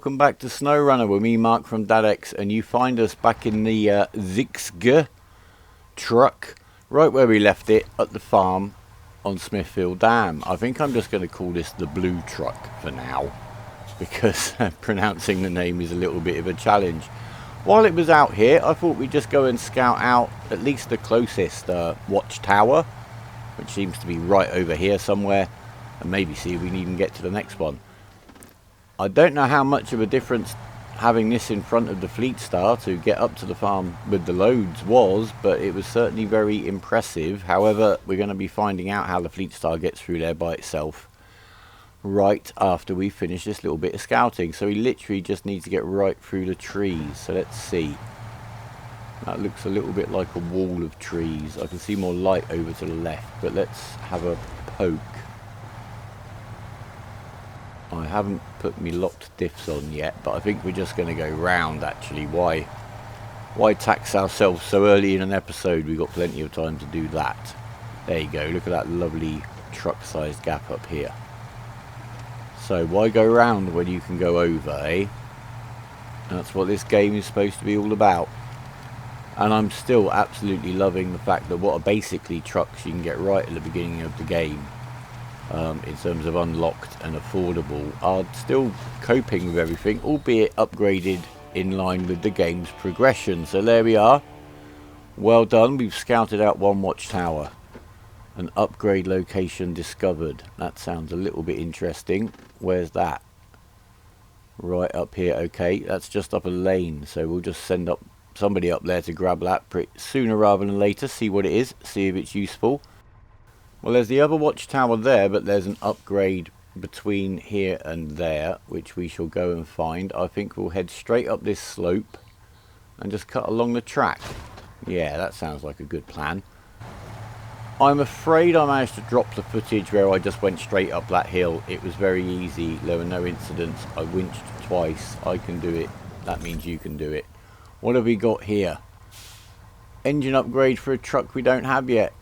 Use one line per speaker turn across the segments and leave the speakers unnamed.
welcome back to SnowRunner with me, Mark from DadX, and you find us back in the ZSKZ truck, right where we left it at the farm on Smithfield Dam. I think I'm just going to call this the blue truck for now, because pronouncing the name is a little bit of a challenge. While it was out here, I thought we'd just go and scout out at least the closest watchtower, which seems to be right over here somewhere, and maybe see if we can even get to the next one. I don't know how much of a difference having this in front of the Fleetstar to get up to the farm with the loads was, but it was certainly very impressive. However, we're going to be finding out how the Fleetstar gets through there by itself right after we finish this little bit of scouting. So we literally just need to get right through the trees. So let's see. That looks a little bit like a wall of trees. I can see more light over to the left, but let's have a poke. I haven't put me locked diffs on yet, but I think we're just going to go round actually. Why tax ourselves so early in an episode? We've got plenty of time to do that. There you go, look at that lovely truck sized gap up here. So why go round when you can go over, eh? That's what this game is supposed to be all about. And I'm still absolutely loving the fact that what are basically trucks you can get right at the beginning of the game, in terms of unlocked and affordable, are still coping with everything, albeit upgraded in line with the game's progression. So there we are. Well done, we've scouted out one watchtower. An upgrade location discovered. That sounds a little bit interesting. Where's that? Right up here. Okay, that's just up a lane, so we'll just send up somebody up there to grab that sooner rather than later, see what it is, see if it's useful. Well, there's the other watchtower there, but there's an upgrade between here and there, which we shall go and find. I think we'll head straight up this slope and just cut along the track. Yeah, that sounds like a good plan. I'm afraid I managed to drop the footage where I just went straight up that hill. It was very easy. There were no incidents. I winched twice. I can do it. That means you can do it. What have we got here? Engine upgrade for a truck we don't have yet.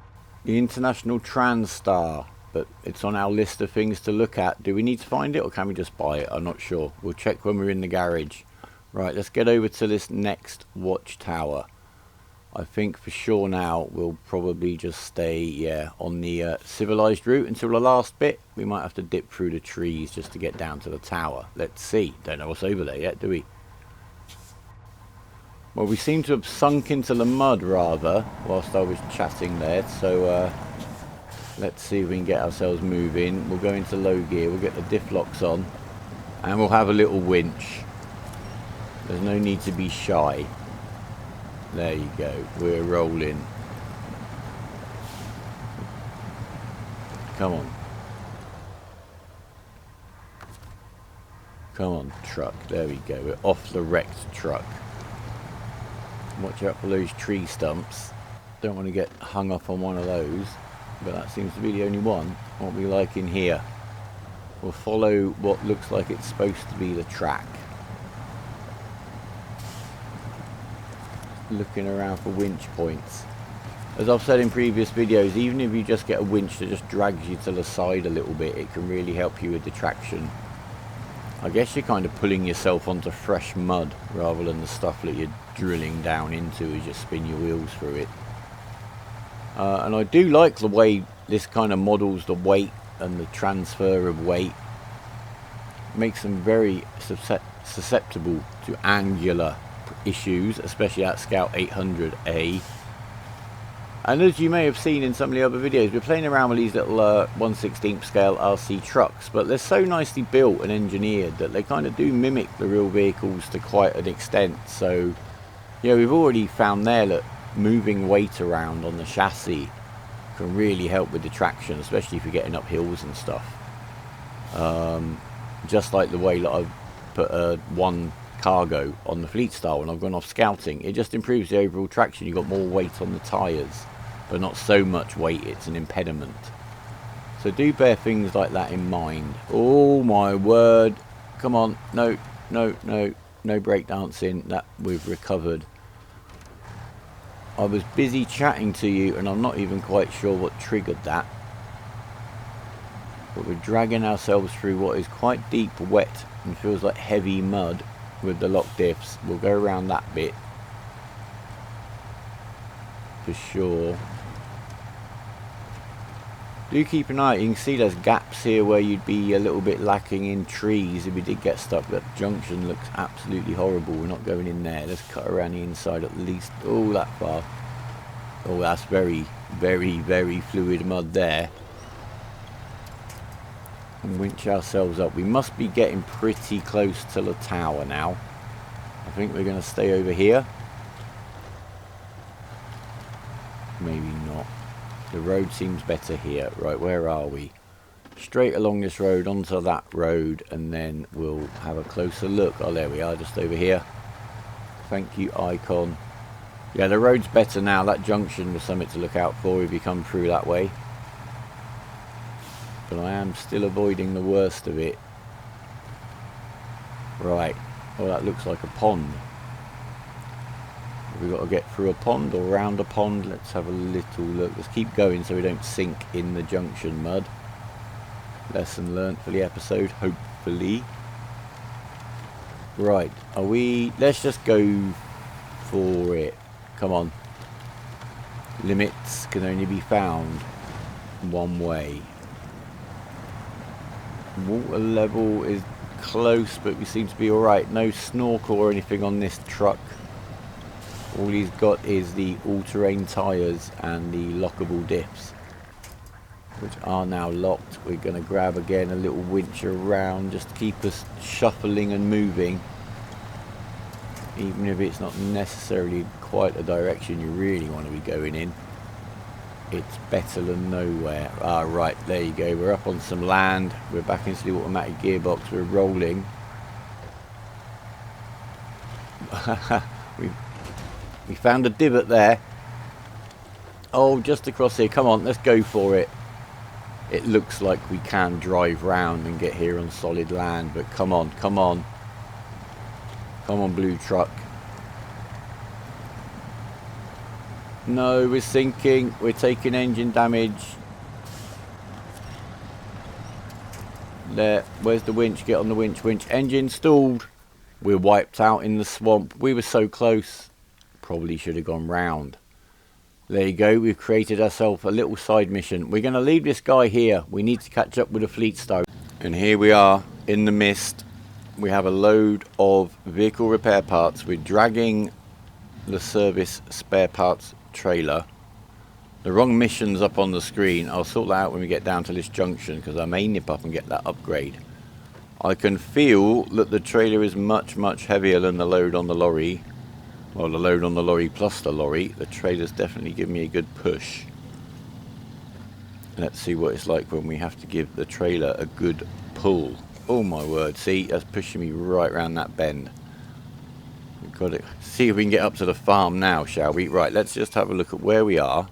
The International TransStar. But it's on our list of things to look at. Do we need to find it or can we just buy it? I'm not sure. We'll check when we're in the garage. Right, let's get over to this next watchtower. I think for sure now we'll probably just stay on the civilized route until the last bit. We might have to dip through the trees just to get down to the tower. Let's see. Don't know what's over there yet, do we? Well, we seem to have sunk into the mud rather whilst I was chatting there. So let's see if we can get ourselves moving. We'll go into low gear. We'll get the diff locks on and we'll have a little winch. There's no need to be shy. There you go, we're rolling. Come on. Come on, truck. There we go, we're off the wrecked truck. Watch out for those tree stumps. Don't want to get hung up on one of those, but that seems to be the only one. What we like in here. We'll follow what looks like it's supposed to be the track. Looking around for winch points. As I've said in previous videos, even if you just get a winch that just drags you to the side a little bit, it can really help you with the traction. I guess you're kind of pulling yourself onto fresh mud rather than the stuff that you're drilling down into as you spin your wheels through it. And I do like the way this kind of models the weight and the transfer of weight. Makes them very susceptible to angular issues, especially at Scout 800A. And as you may have seen in some of the other videos, we're playing around with these little 1/16 scale RC trucks, but they're so nicely built and engineered that they kind of do mimic the real vehicles to quite an extent. So yeah, we've already found there that moving weight around on the chassis can really help with the traction, especially if you're getting up hills and stuff. Just like the way that I've put one cargo on the Fleetstar when I've gone off scouting, it just improves the overall traction. You've got more weight on the tyres, but not so much weight it's an impediment. So do bear things like that in mind. Oh my word, come on, no breakdancing. That we've recovered. I was busy chatting to you and I'm not even quite sure what triggered that. But we're dragging ourselves through what is quite deep, wet, and feels like heavy mud with the lock diffs. We'll go around that bit for sure. Do keep an eye. You can see there's gaps here where you'd be a little bit lacking in trees if we did get stuck. That junction looks absolutely horrible. We're not going in there. Let's cut around the inside at least. Oh, that far. Oh, that's very, very, very fluid mud there. And winch ourselves up. We must be getting pretty close to the tower now. I think we're going to stay over here. Maybe not. The road seems better here. Right, where are we? Straight along this road onto that road, and then we'll have a closer look. Oh, there we are, just over here. Thank you, icon. Yeah, the road's better now. That junction was something to look out for if you come through that way. But I am still avoiding the worst of it. Right. Oh, that looks like a pond. We've got to get through a pond or round a pond. Let's have a little look. Let's keep going so we don't sink in the junction mud. Lesson learnt for the episode, hopefully. Right, are we... Let's just go for it. Come on. Limits can only be found one way. Water level is close, but we seem to be alright. No snorkel or anything on this truck. All he's got is the all-terrain tyres and the lockable diffs, which are now locked. We're going to grab again a little winch around just to keep us shuffling and moving, even if it's not necessarily quite the direction you really want to be going in. It's better than nowhere. Ah, right, there you go. We're up on some land. We're back into the automatic gearbox. We're rolling. We found a divot there. Oh, just across here. Come on, let's go for it. It looks like we can drive round and get here on solid land, but come on, come on. Come on, blue truck. No, we're sinking. We're taking engine damage. There. Where's the winch? Get on the winch. Winch. Engine stalled. We're wiped out in the swamp. We were so close. Probably should have gone round. There you go. We've created ourselves a little side mission. We're going to leave this guy here. We need to catch up with a Fleetstar. And here we are in the mist. We have a load of vehicle repair parts. We're dragging the service spare parts trailer. The wrong mission's up on the screen. I'll sort that out when we get down to this junction, because I may nip up and get that upgrade. I can feel that the trailer is much, much heavier than the load on the lorry. Well, the load on the lorry plus the lorry. The trailer's definitely given me a good push. Let's see what it's like when we have to give the trailer a good pull. Oh my word, see, that's pushing me right round that bend. We've got to see if we can get up to the farm now, shall we? Right, let's just have a look at where we are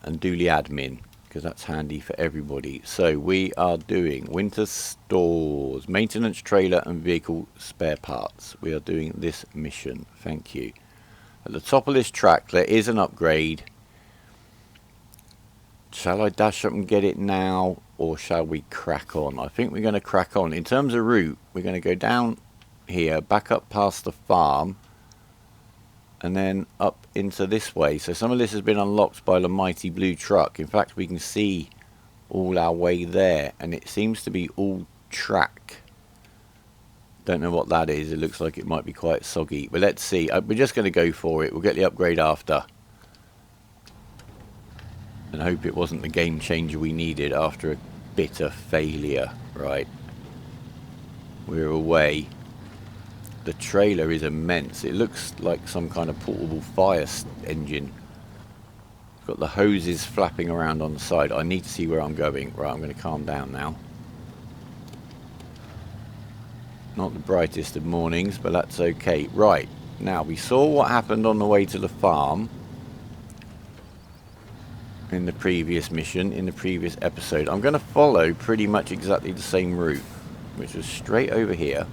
and do the admin, because that's handy for everybody. So we are doing winter stores, maintenance trailer and vehicle spare parts. We are doing this mission. Thank you. At the top of this track there is an upgrade. Shall I dash up and get it now, or shall we crack on? I think we're going to crack on. In terms of route, we're going to go down here, back up past the farm, and then up into this way. So some of this has been unlocked by the mighty blue truck. In fact, we can see all our way there, and it seems to be all track. Don't know what that is. It looks like it might be quite soggy, but let's see. We're just going to go for it. We'll get the upgrade after, and hope it wasn't the game changer we needed after a bitter failure. Right, we're away. The trailer is immense. It looks like some kind of portable fire engine. It's got the hoses flapping around on the side. I need to see where I'm going. Right, I'm going to calm down now. Not the brightest of mornings, but that's okay. Right, now we saw what happened on the way to the farm in the previous mission, in the previous episode. I'm going to follow pretty much exactly the same route, which was straight over here.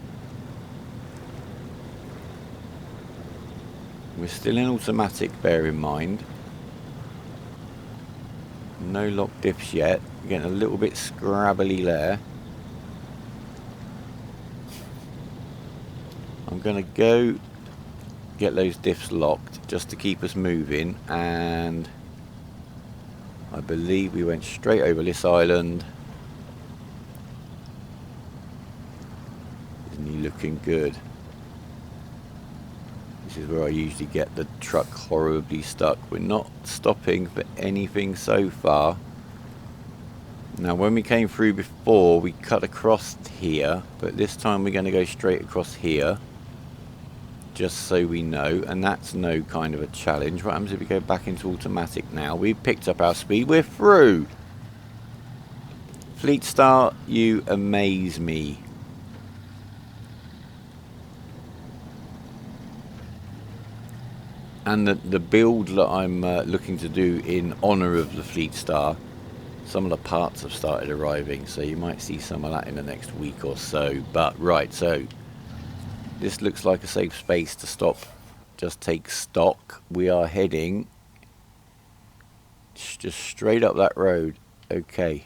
We're still in automatic, bear in mind. No lock diffs yet. We're getting a little bit scrabbly there. I'm going to go get those diffs locked just to keep us moving, and I believe we went straight over this island. Isn't he looking good? This is where I usually get the truck horribly stuck. We're not stopping for anything so far. Now when we came through before, we cut across here, but this time we're going to go straight across here, just so we know, and that's no kind of a challenge. What happens if we go back into automatic now? We've picked up our speed, we're through. Fleetstar, you amaze me. And the build that I'm looking to do in honour of the Fleetstar, some of the parts have started arriving, so you might see some of that in the next week or so. But right, so this looks like a safe space to stop, just take stock. We are heading just straight up that road. Okay,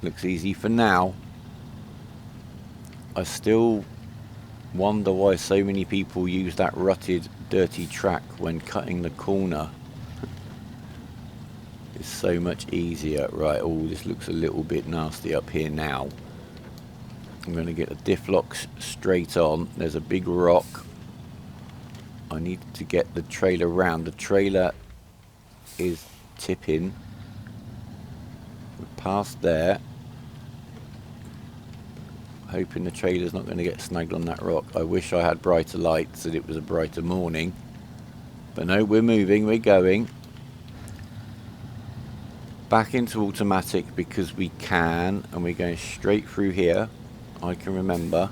looks easy for now. I still wonder why so many people use that rutted, dirty track when cutting the corner. It's so much easier. Right, oh, this looks a little bit nasty up here now. I'm going to get the diff locks straight on. There's a big rock. I need to get the trailer round. The trailer is tipping. We're past there. Hoping the trailer's not going to get snagged on that rock. I wish I had brighter lights and it was a brighter morning. But no, we're moving, we're going. Back into automatic because we can, and we're going straight through here. I can remember.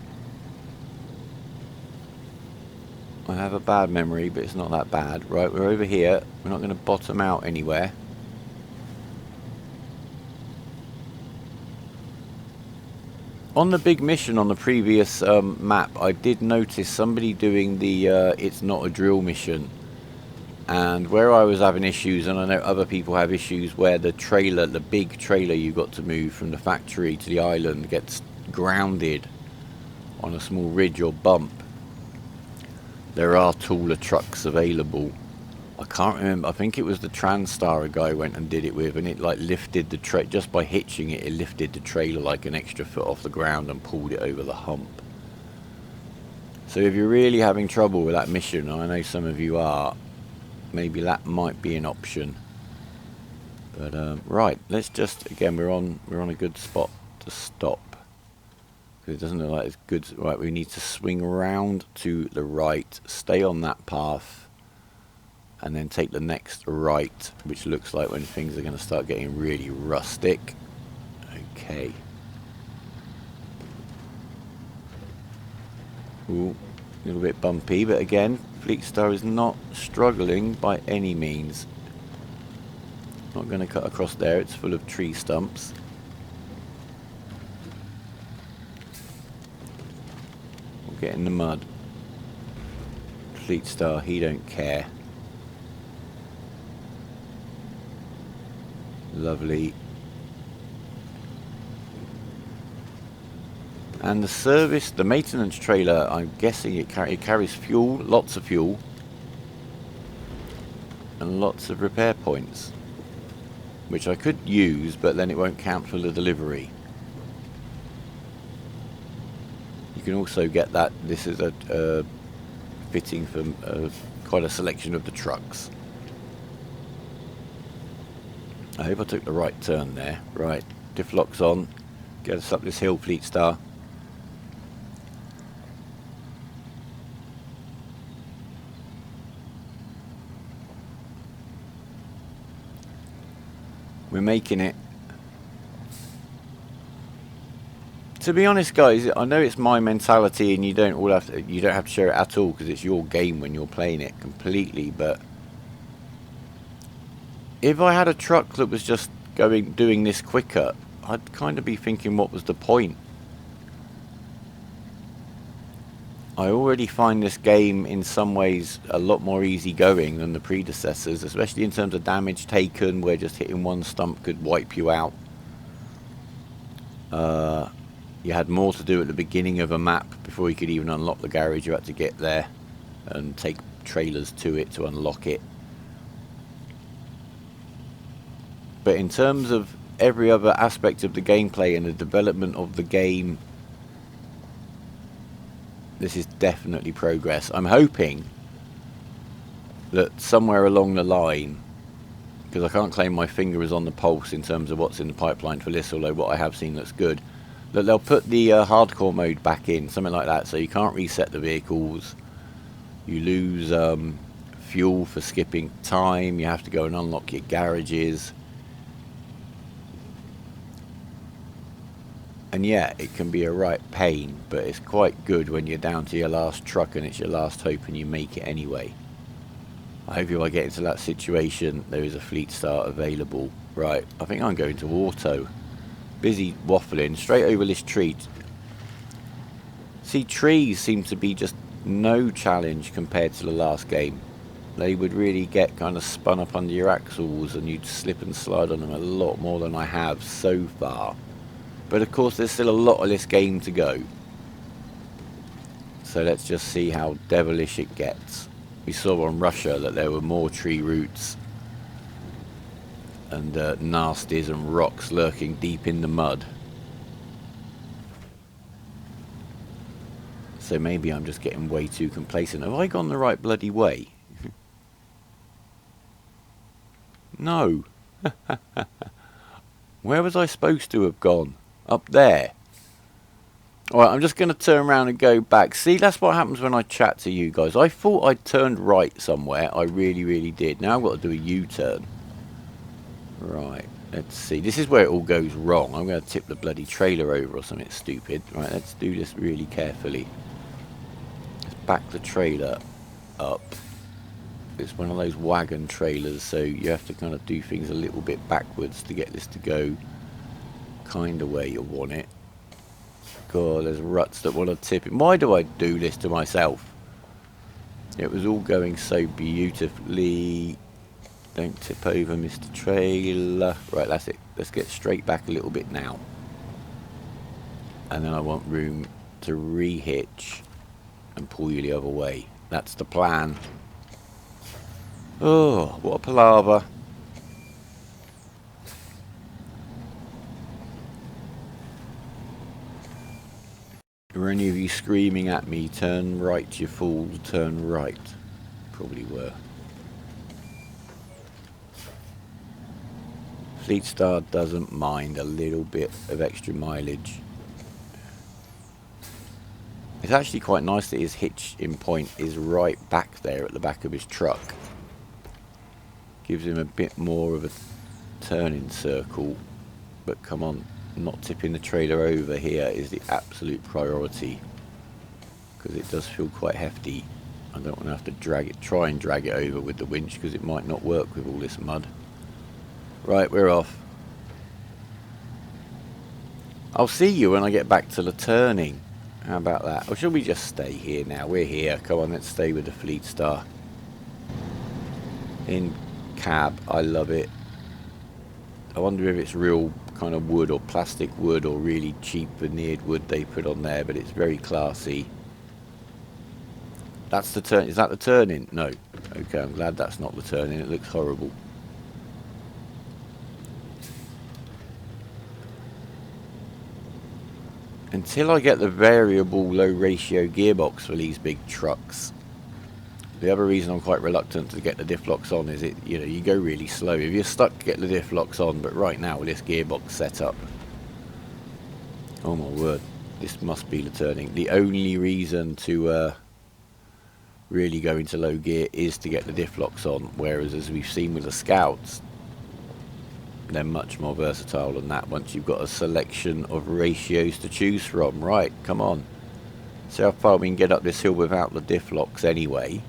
I have a bad memory, but it's not that bad. Right, we're over here. We're not going to bottom out anywhere. On the big mission on the previous map, I did notice somebody doing the it's not a drill mission. And where I was having issues, and I know other people have issues, where the trailer, the big trailer you got to move from the factory to the island, gets grounded on a small ridge or bump. There are taller trucks available. I can't remember, I think it was the TranStar a guy went and did it with, and it like lifted the trailer, just by hitching it, it lifted the trailer like an extra foot off the ground and pulled it over the hump. So if you're really having trouble with that mission, and I know some of you are, maybe that might be an option. But right, let's just, again, we're on a good spot to stop, because it doesn't look like it's good. Right, we need to swing around to the right, stay on that path, and then take the next right, which looks like when things are going to start getting really rustic. Okay. Ooh, a little bit bumpy, but again, Fleetstar is not struggling by any means. Not going to cut across there, it's full of tree stumps. We'll get in the mud. Fleetstar, he don't care. Lovely. And the service, the maintenance trailer, I'm guessing it carries fuel, lots of fuel, and lots of repair points, which I could use, but then it won't count for the delivery. You can also get that, this is a fitting for quite a selection of the trucks. I hope I took the right turn there. Right, diff locks on, get us up this hill, Fleetstar. We're making it. To be honest, guys, I know it's my mentality, and you don't have to share it at all, because it's your game when you're playing it completely. But if I had a truck that was just doing this quicker, I'd kind of be thinking, what was the point? I already find this game in some ways a lot more easygoing than the predecessors, especially in terms of damage taken, where just hitting one stump could wipe you out. You had more to do at the beginning of a map before you could even unlock the garage. You had to get there and take trailers to it to unlock it. But in terms of every other aspect of the gameplay and the development of the game, this is definitely progress. I'm hoping that somewhere along the line, because I can't claim my finger is on the pulse in terms of what's in the pipeline for this, although what I have seen looks good, that they'll put the hardcore mode back in, something like that, so you can't reset the vehicles. You lose fuel for skipping time. You have to go and unlock your garages. And yeah, it can be a right pain, but it's quite good when you're down to your last truck and it's your last hope and you make it anyway. I hope if I get into that situation, there is a Fleetstar available. Right, I think I'm going to auto. Busy waffling straight over this tree. See, trees seem to be just no challenge compared to the last game. They would really get kind of spun up under your axles and you'd slip and slide on them a lot more than I have so far. But of course there's still a lot of this game to go. So let's just see how devilish it gets. We saw on Russia that there were more tree roots and nasties and rocks lurking deep in the mud. So maybe I'm just getting way too complacent. Have I gone the right bloody way? No. Where was I supposed to have gone? Up there. Alright, I'm just going to turn around and go back. See, that's what happens when I chat to you guys. I thought I'd turned right somewhere. I really, really did. Now I've got to do a U-turn. Right, let's see. This is where it all goes wrong. I'm going to tip the bloody trailer over or something stupid. Right, let's do this really carefully. Let's back the trailer up. It's one of those wagon trailers, so you have to kind of do things a little bit backwards to get this to go kind of where you want it. God, there's ruts that want to tip it. Why do I do this to myself? It was all going so beautifully. Don't tip over, Mr. Trailer. Right, that's it. Let's get straight back a little bit now. And then I want room to re-hitch and pull you the other way. That's the plan. Oh, what a palaver. Were any of you screaming at me, turn right, you fool, turn right? Probably were. Fleetstar doesn't mind a little bit of extra mileage. It's actually quite nice that his hitch-in point is right back there at the back of his truck. Gives him a bit more of a turning circle. But come on, not tipping the trailer over here is the absolute priority. Because it does feel quite hefty. I don't want to have to drag it, try and drag it over with the winch because it might not work with all this mud. Right, we're off. I'll see you when I get back to the turning. How about that? Or should we just stay here now? We're here. Come on, let's stay with the Fleetstar. In cab, I love it. I wonder if it's real kind of wood or plastic wood or really cheap veneered wood they put on there, but it's very classy. That's the turn. Is that the turn-in? No. Okay, I'm glad that's not the turn-in. It looks horrible. Until I get the variable low ratio gearbox for these big trucks. The other reason I'm quite reluctant to get the diff locks on is you go really slow. If you're stuck, get the diff locks on, but right now with this gearbox setup, oh my word, this must be the turning. The only reason to really go into low gear is to get the diff locks on, whereas as we've seen with the Scouts, they're much more versatile than that once you've got a selection of ratios to choose from. Right, come on. See how far we can get up this hill without the diff locks anyway.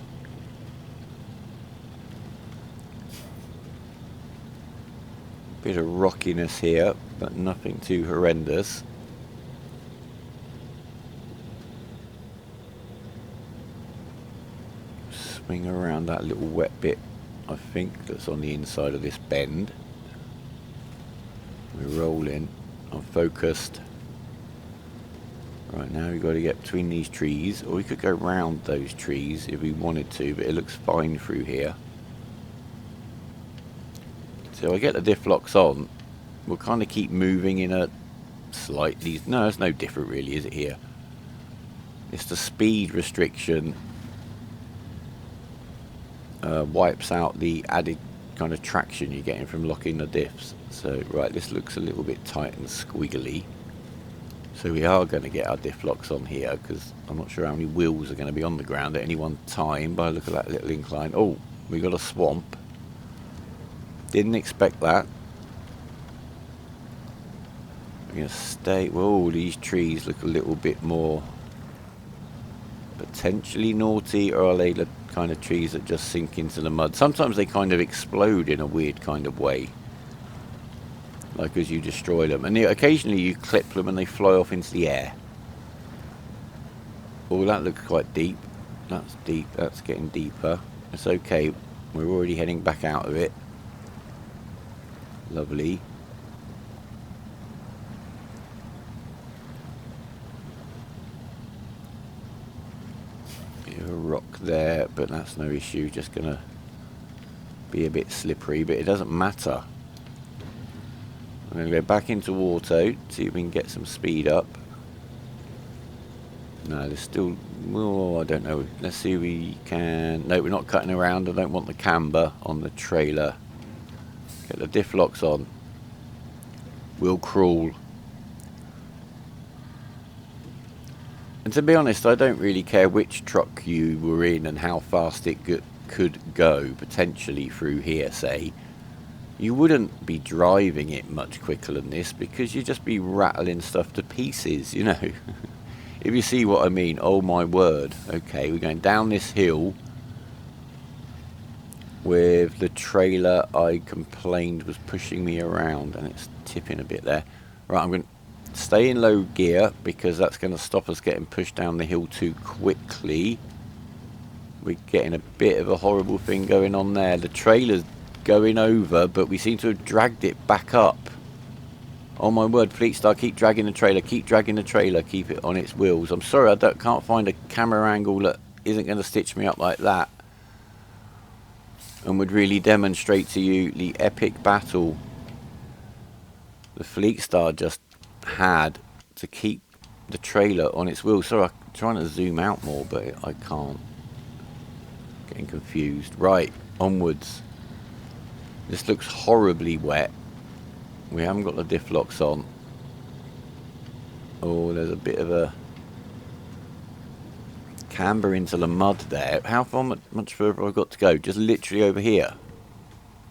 Bit of rockiness here, but nothing too horrendous. swing around that little wet bit, I think, that's on the inside of this bend. We're rolling. I'm focused. Right, now we've got to get between these trees, or we could go round those trees if we wanted to, but it looks fine through here. So I get the diff locks on. We'll kind of keep moving in a slightly... No, it's no different really, is it here? It's the speed restriction wipes out the added kind of traction you're getting from locking the diffs. So, right, this looks a little bit tight and squiggly. So we are going to get our diff locks on here, because I'm not sure how many wheels are going to be on the ground at any one time. By the look at that little incline. Oh, we got a swamp. Didn't expect that. We're going to stay... Whoa, these trees look a little bit more potentially naughty, or are they the kind of trees that just sink into the mud? Sometimes they kind of explode in a weird kind of way, like as you destroy them, and occasionally you clip them and they fly off into the air. Oh, that looks quite deep. That's deep. That's getting deeper. It's okay. We're already heading back out of it. Lovely. A rock there, but that's no issue. Just gonna be a bit slippery, but it doesn't matter. I'm gonna go back into auto, see if we can get some speed up. No, there's still... Oh, I don't know. Let's see if we can... No, we're not cutting around. I don't want the camber on the trailer. Get the diff locks on. We'll crawl. And to be honest, I don't really care which truck you were in and how fast it could go, potentially through here, say. You wouldn't be driving it much quicker than this, because you'd just be rattling stuff to pieces, you know. If you see what I mean. Oh my word. Okay, we're going down this hill with the trailer I complained was pushing me around, and it's tipping a bit there. Right, I'm going to stay in low gear, because that's going to stop us getting pushed down the hill too quickly. We're getting a bit of a horrible thing going on there. The trailer's going over, but we seem to have dragged it back up. Oh my word, Fleetstar, keep dragging the trailer, keep dragging the trailer, keep it on its wheels. I'm sorry, I can't find a camera angle that isn't going to stitch me up like that and would really demonstrate to you the epic battle the Fleetstar just had to keep the trailer on its wheels. Sorry, I'm trying to zoom out more, but I can't. Getting confused. Right, onwards. This looks horribly wet. We haven't got the diff locks on. Oh, there's a bit of a camber into the mud there. How far much further have I got to go? Just literally over here.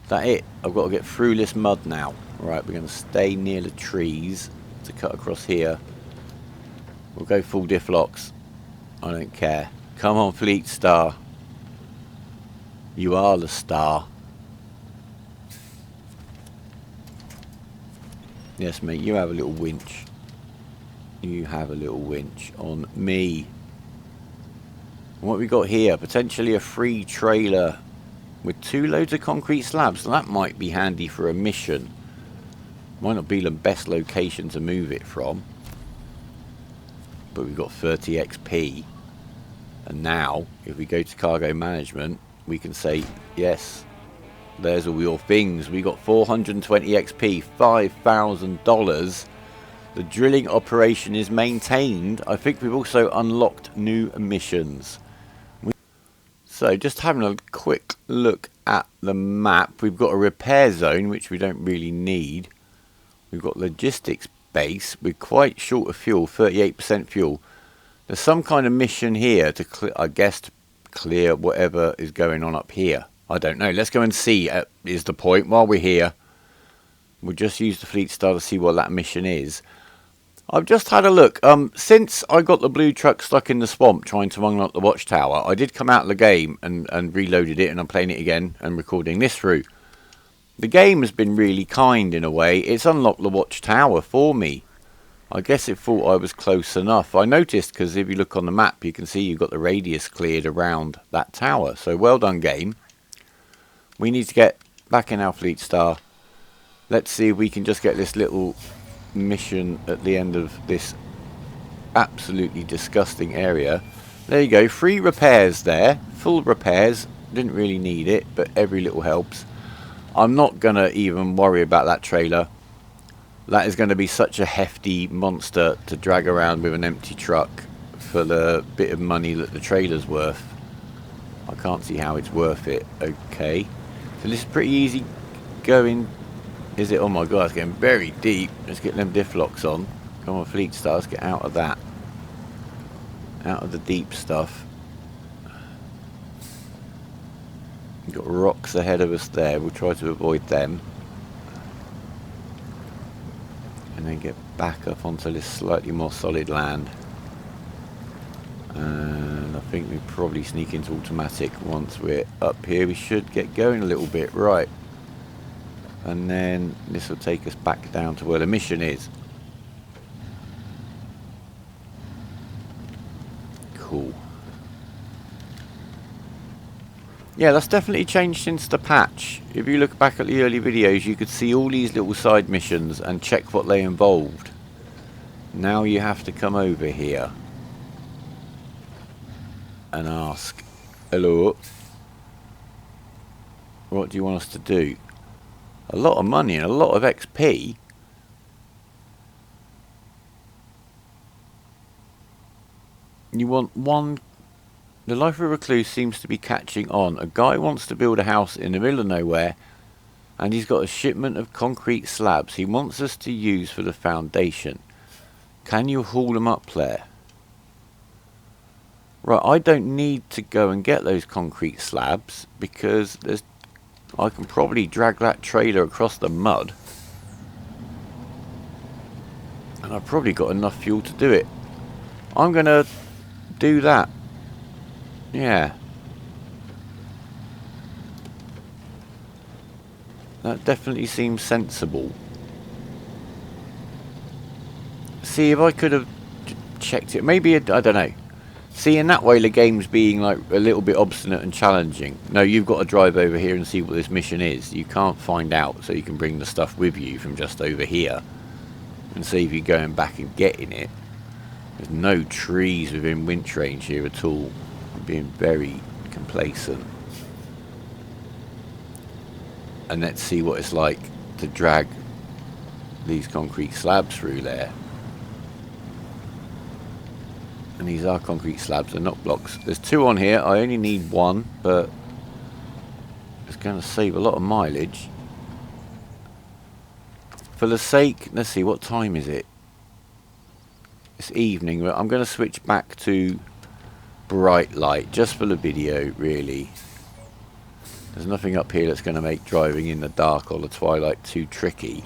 Is that it? I've got to get through this mud now. Right, we're going to stay near the trees to cut across here. We'll go full diff locks. I don't care. Come on, Fleetstar. You are the star. Yes, mate, you have a little winch. You have a little winch on me. And what we got here? Potentially a free trailer with 2 loads of concrete slabs. So that might be handy for a mission. Might not be the best location to move it from. But we've got 30 XP. And now, if we go to cargo management, we can say, yes, there's all your things. We got 420 XP, $5,000. The drilling operation is maintained. I think we've also unlocked new missions. So just having a quick look at the map, we've got a repair zone, which we don't really need. We've got logistics base. We're quite short of fuel, 38% fuel. There's some kind of mission here to, I guess, to clear whatever is going on up here. I don't know. Let's go and see, is the point. While we're here, we'll just use the Fleetstar to see what that mission is. I've just had a look. Since I got the blue truck stuck in the swamp trying to unlock the watchtower, I did come out of the game and reloaded it, and I'm playing it again and recording this through. The game has been really kind in a way. It's unlocked the watchtower for me. I guess it thought I was close enough. I noticed, because if you look on the map, you can see you've got the radius cleared around that tower. So well done, game. We need to get back in our Fleetstar. Let's see if we can just get this little mission at the end of this absolutely disgusting area. There you go, 3 repairs there. Full repairs. Didn't really need it, but every little helps. I'm not going to even worry about that trailer. That is going to be such a hefty monster to drag around with an empty truck for the bit of money that the trailer's worth. I can't see how it's worth it. Okay. So this is pretty easy going. Is it? Oh my god, it's getting very deep. Let's get them diff locks on. Come on, Fleetstar, let's get out of that. Out of the deep stuff. We've got rocks ahead of us there. We'll try to avoid them. And then get back up onto this slightly more solid land. And I think we probably sneak into automatic once we're up here. We should get going a little bit, right. And then this will take us back down to where the mission is. Cool. Yeah, that's definitely changed since the patch. If you look back at the early videos, you could see all these little side missions and check what they involved. Now you have to come over here and ask, hello, what do you want us to do? A lot of money and a lot of XP. You want one. The life of a recluse seems to be catching on. A guy wants to build a house in the middle of nowhere, and he's got a shipment of concrete slabs he wants us to use for the foundation. Can you haul them up, player? Right, I don't need to go and get those concrete slabs because I can probably drag that trailer across the mud, and I've probably got enough fuel to do it. I'm gonna do that. Yeah. That definitely seems sensible. See, if I could have checked it, maybe, I don't know. See, in that way the game's being like a little bit obstinate and challenging. No, you've got to drive over here and see what this mission is. You can't find out, so you can bring the stuff with you from just over here and see if you're going back and getting it. There's no trees within winch range here at all. I'm being very complacent. And let's see what it's like to drag these concrete slabs through there. And these are concrete slabs, they're not blocks. There's 2 on here. I only need 1, but it's going to save a lot of mileage. For the sake, let's see, what time is it? It's evening, but I'm going to switch back to bright light just for the video, really. There's nothing up here that's going to make driving in the dark or the twilight too tricky.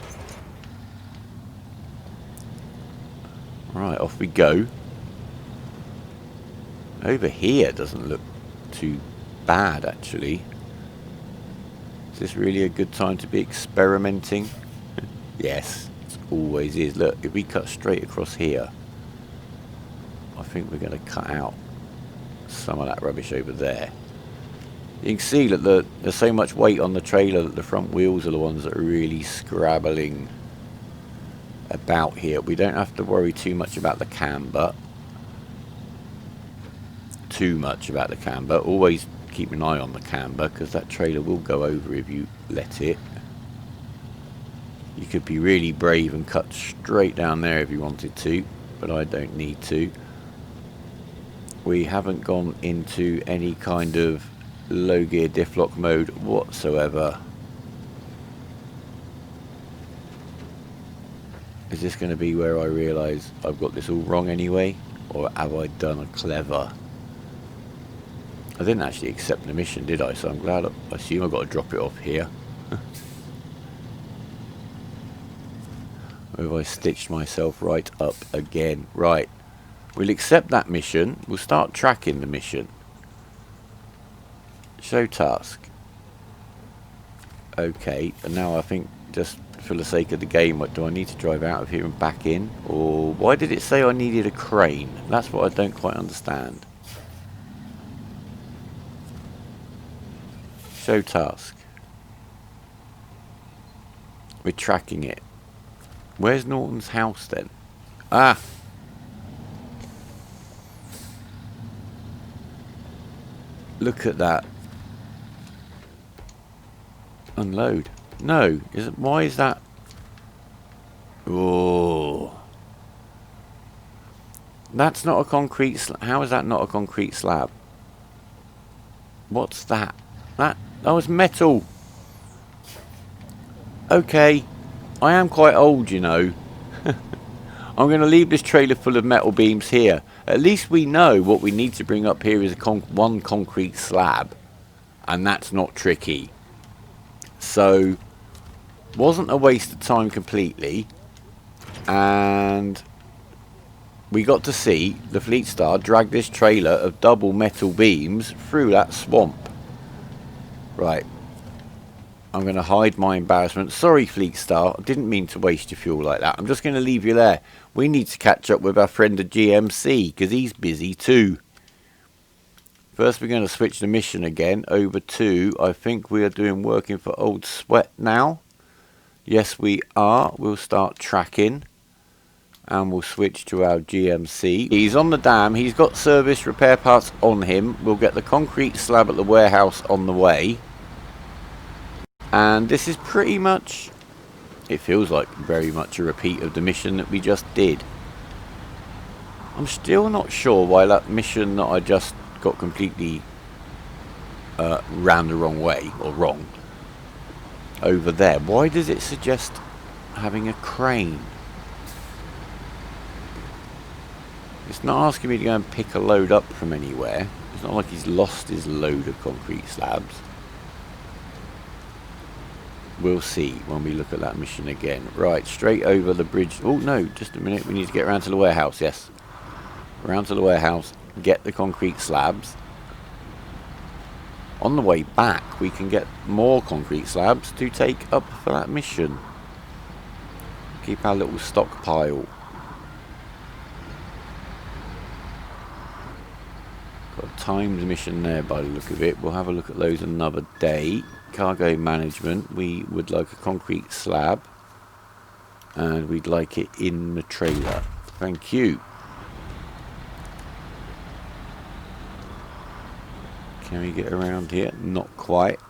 Right, off we go. Over here doesn't look too bad, actually. Is this really a good time to be experimenting? Yes, it always is. Look, if we cut straight across here, I think we're going to cut out some of that rubbish over there. You can see that there's so much weight on the trailer that the front wheels are the ones that are really scrabbling about here. We don't have to worry too much about the camber. Always keep an eye on the camber, because that trailer will go over if you let it. You could be really brave and cut straight down there if you wanted to, but I don't need to. We haven't gone into any kind of low gear diff lock mode whatsoever. Is this going to be where I realise I've got this all wrong anyway? Or have I done a clever? I didn't actually accept the mission, did I? So I'm glad. I assume I've got to drop it off here. Or have I stitched myself right up again? Right. We'll accept that mission. We'll start tracking the mission. Show task. Okay. And now I think just for the sake of the game, what do I need to drive out of here and back in? Or why did it say I needed a crane? That's what I don't quite understand. Show task. We're tracking it. Where's Norton's house then? Ah! Look at that. Unload. No, why is that? Oh, that's not a concrete slab. How is that not a concrete slab? What's that? That was metal. Okay, I am quite old, you know. I'm going to leave this trailer full of metal beams here. At least we know what we need to bring up here is one concrete slab, and that's not tricky. So, wasn't a waste of time completely, and we got to see the Fleetstar drag this trailer of double metal beams through that swamp. Right, I'm going to hide my embarrassment. Sorry Fleetstar, I didn't mean to waste your fuel like that. I'm just going to leave you there. We need to catch up with our friend at GMC, because he's busy too. First we're going to switch the mission again over to, I think we are doing working for Old Sweat now. Yes we are. We'll start tracking and we'll switch to our GMC. He's on the dam, he's got service repair parts on him. We'll get the concrete slab at the warehouse on the way. And this is pretty much, it feels like very much a repeat of the mission that we just did. I'm still not sure why that mission that I just got completely ran the wrong way, or wrong, over there. Why does it suggest having a crane? It's not asking me to go and pick a load up from anywhere. It's not like he's lost his load of concrete slabs. We'll see when we look at that mission again. Right, straight over the bridge. Oh no, just a minute, we need to get around to the warehouse. Yes, around to the warehouse, get the concrete slabs. On the way back we can get more concrete slabs to take up for that mission. Keep our little stockpile. Got a timed mission there by the look of it. We'll have a look at those another day. Cargo management, we would like a concrete slab and we'd like it in the trailer. Thank you. Can we get around here? Not quite.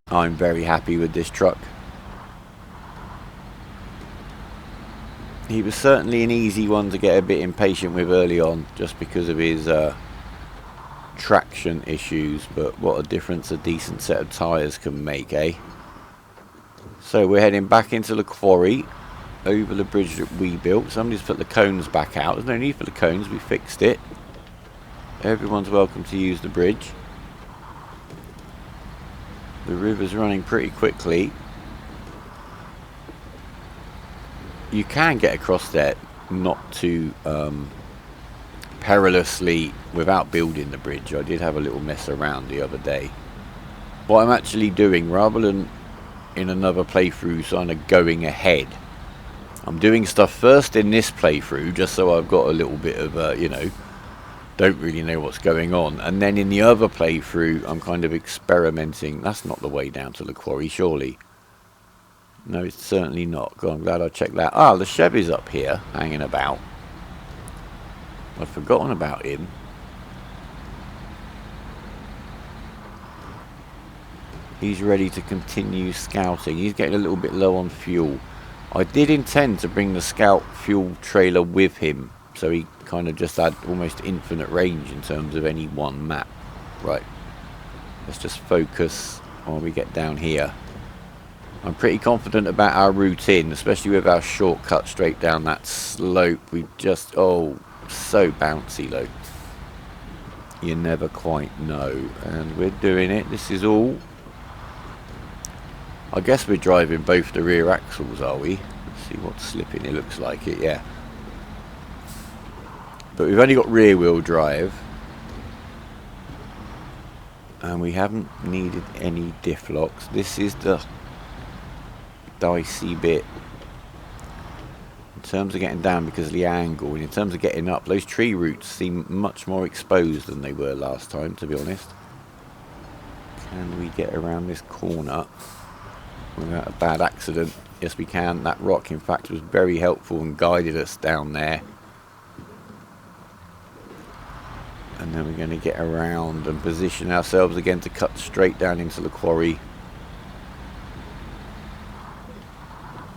I'm very happy with this truck. He was certainly an easy one to get a bit impatient with early on, just because of his traction issues, but what a difference a decent set of tyres can make, eh? So we're heading back into the quarry, over the bridge that we built. Somebody's put the cones back out. There's no need for the cones, we fixed it. Everyone's welcome to use the bridge. The river's running pretty quickly. You can get across there not too perilously without building the bridge. I did have a little mess around the other day. What I'm actually doing, rather than in another playthrough kind of going ahead, I'm doing stuff first in this playthrough just so I've got a little bit of you know, don't really know what's going on, and then in the other playthrough I'm kind of experimenting. That's not the way down to the quarry, surely. No, it's certainly not. God, I'm glad I checked that. Ah, the Chevy's up here hanging about. I'd forgotten about him. He's ready to continue scouting. He's getting a little bit low on fuel. I did intend to bring the scout fuel trailer with him, so he kind of just had almost infinite range in terms of any one map. Right, let's just focus while we get down here. I'm pretty confident about our route in, especially with our shortcut straight down that slope. We just, oh, so bouncy though. You never quite know. And we're doing it. This is all. I guess we're driving both the rear axles, are we? Let's see what's slipping. It looks like it, yeah. But we've only got rear wheel drive. And we haven't needed any diff locks. This is the dicey bit in terms of getting down because of the angle, and in terms of getting up, those tree roots seem much more exposed than they were last time, to be honest. Can we get around this corner without a bad accident? Yes, we can. That rock, in fact, was very helpful and guided us down there. And then we're going to get around and position ourselves again to cut straight down into the quarry.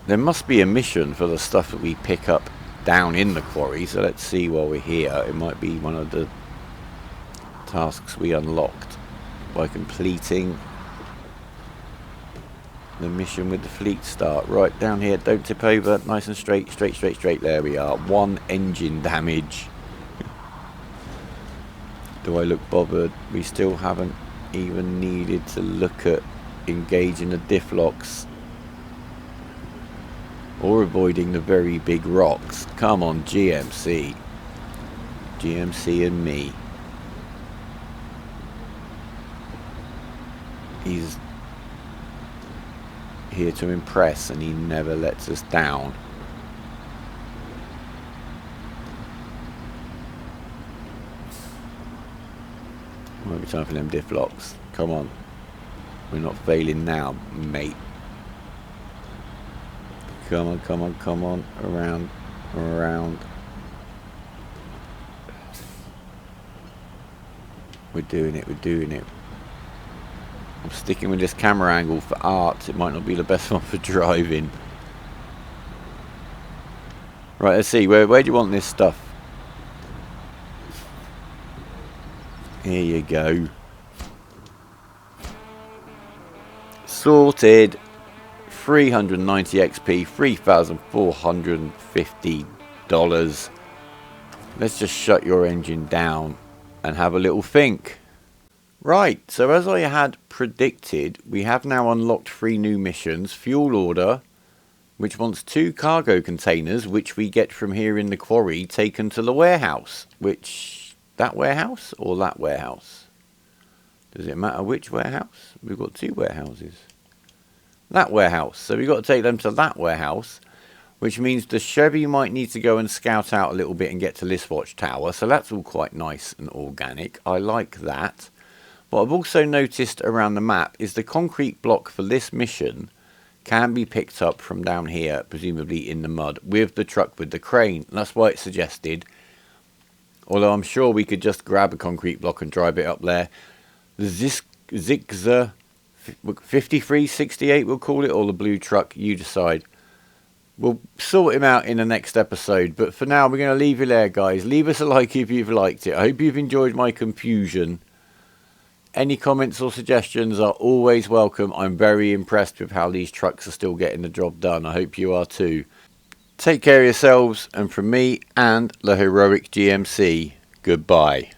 There must be a mission for the stuff that we pick up down in the quarry, so let's see while we're here. It might be one of the tasks we unlocked by completing the mission with the Fleetstar. Right down here, don't tip over, nice and straight, straight. There we are. 1 engine damage. Do I look bothered? We still haven't even needed to look at engaging the diff locks or avoiding the very big rocks. Come on, GMC. GMC and me. He's here to impress and he never lets us down. Might be time for them diff locks. Come on. We're not failing now, mate. Come on. Around. We're doing it. I'm sticking with this camera angle for art. It might not be the best one for driving. Right, let's see. Where do you want this stuff? Here you go. Sorted. 390 XP, $3,450. Let's just shut your engine down and have a little think. Right, so as I had predicted, we have now unlocked 3 new missions. Fuel order, which wants 2 cargo containers, which we get from here in the quarry, taken to the warehouse. Which, that warehouse or that warehouse? Does it matter which warehouse? We've got 2 warehouses. That warehouse. So we've got to take them to that warehouse, which means the Chevy might need to go and scout out a little bit and get to this watchtower. So that's all quite nice and organic. I like that. What I've also noticed around the map is the concrete block for this mission can be picked up from down here, presumably in the mud, with the truck with the crane. And that's why it's suggested. Although I'm sure we could just grab a concrete block and drive it up there. The ZSKZ 5368 we'll call it, or the blue truck, you decide. We'll sort him out in the next episode, but for now we're going to leave you there, guys. Leave us a like if you've liked it. I hope you've enjoyed my confusion. Any comments or suggestions are always welcome. I'm very impressed with how these trucks are still getting the job done. I hope you are too. Take care of yourselves, and from me and the heroic GMC, goodbye.